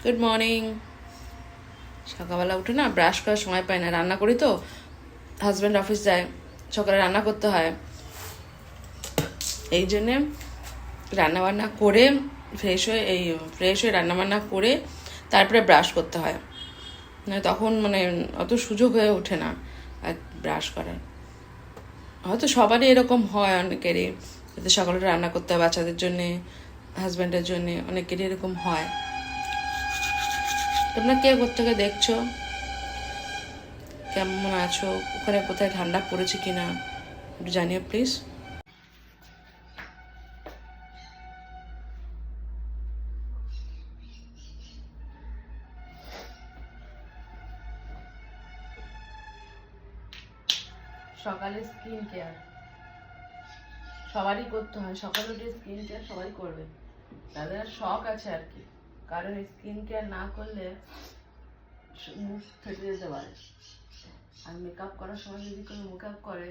Good morning. সকালবেলা উঠে না ব্রাশ করার সময় পাই না, রান্না করি তো, হাজব্যান্ড অফিস যায়, সকালে রান্না করতে হয়, এই জন্যে রান্নাবান্না করে ফ্রেশ হয়ে রান্নাবান্না করে তারপরে ব্রাশ করতে হয়। তখন অত সুযোগ হয়ে ওঠে না ব্রাশ করার। হয়তো সবারই এরকম হয়, অনেকেরই, যাতে সকালে রান্না করতে হয় বাচ্চাদের জন্যে, হাজব্যান্ডের জন্যে, অনেকেরই এরকম হয়। তোমরা কে কোথেকে দেখছো, কেমন আছো, ওখানে কোথায় ঠান্ডা পড়েছে কিনা একটু জানিও প্লিজ। সকালে স্কিন কেয়ার সবারই করতে হয়, সকালে উঠে স্কিন কেয়ার সবাই করবে, তাদের শখ আছে আর কি। কারণ স্কিন কেয়ার না করলে মুখ ফেটে যেতে পারে। আর মেকআপ করার সময় যদি কোনো মেকআপ করে,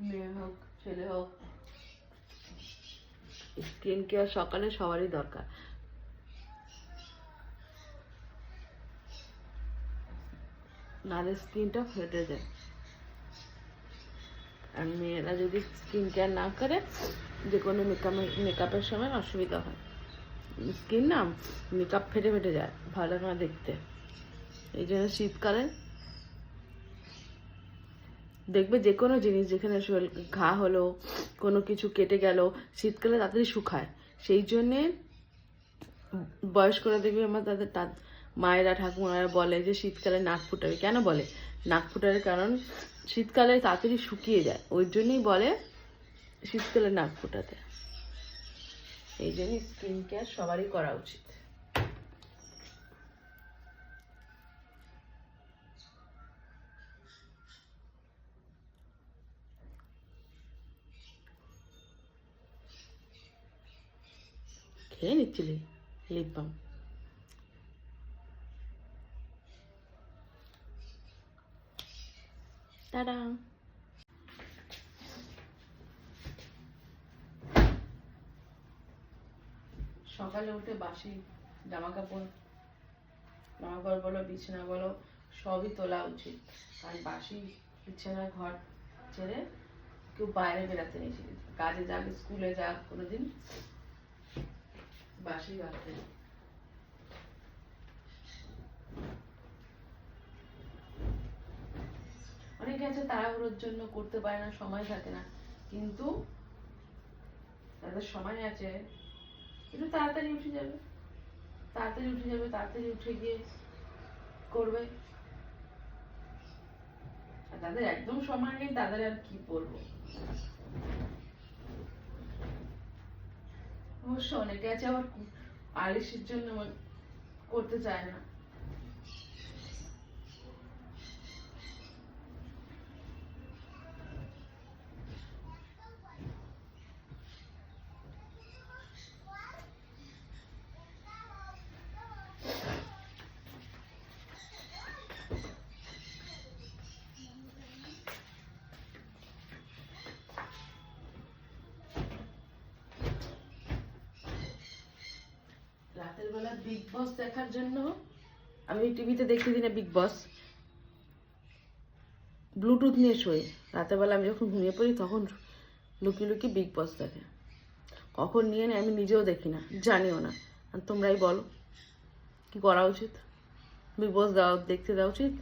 মেয়ে হোক ছেলে হোক, স্কিন কেয়ার সকালে সবারই দরকার। নাহলে স্কিনটা ফেটে যায়। আর মেয়েরা যদি স্কিন কেয়ার না করে, যে কোনো মেকআপের সময় অসুবিধা হয়। স্কিন না মেকআপ ফেটে ফেটে যায়, ভালো না দেখতে। এই জন্য শীতকালে দেখবে যে কোনো জিনিস যেখানে ঘা হলো, কোনো কিছু কেটে গেল, শীতকালে তাড়াতাড়ি শুকায়। সেই জন্যে বয়স্করা দেখবে তাদের মায়েরা ঠাকুমারা বলে যে শীতকালে নাক ফুটাবে। কেন বলে নাক ফুটাবে? কারণ শীতকালে তাড়াতাড়ি শুকিয়ে যায়, ওই জন্যই বলে শীতকালে নাক ফুটাতে। এই জন্য স্কিন কেয়ার সবারই করা উচিত। খেয়ে নিচ্ছিলি লিপ বাম? টাটা। সকালে উঠে বাসি জামা কাপড় বলো, বিছানা বলো, সবই তোলা উচিত। কারণ বাসি বিছানা ঘর ছেড়ে কেউ বাইরে বেরাতে নেই, কাজে যাক, স্কুলে যাক, কোনোদিন বাসি রাখতে নেই। অনেকে আছে তাড়াহুড়োর জন্য করতে পারে না, সময় থাকে না, কিন্তু তাদের সময় আছে, একটু তাড়াতাড়ি উঠে যাবে, তাড়াতাড়ি উঠে গিয়ে করবে। আর তাদের একদম সময় নেই, তাদের আর কি বলবো। অবশ্য অনেকে আছে আবার আলিসের জন্য করতে চায় না। রাতের বেলা বিগ বস দেখার জন্য আমি টিভিতে দেখতে দিই না, বিগ বস ব্লুটুথ নিয়ে শোই। রাতের বেলা আমি যখন ঘুমিয়ে পড়ি তখন লুকিয়ে লুকিয়ে বিগ বস দেখে। কখন নিয়ে নেয় আমি নিজেও দেখি না, জানিও না। আর তোমরাই বলো কি করা উচিত? বিগ বস দেখতে দেওয়া উচিত?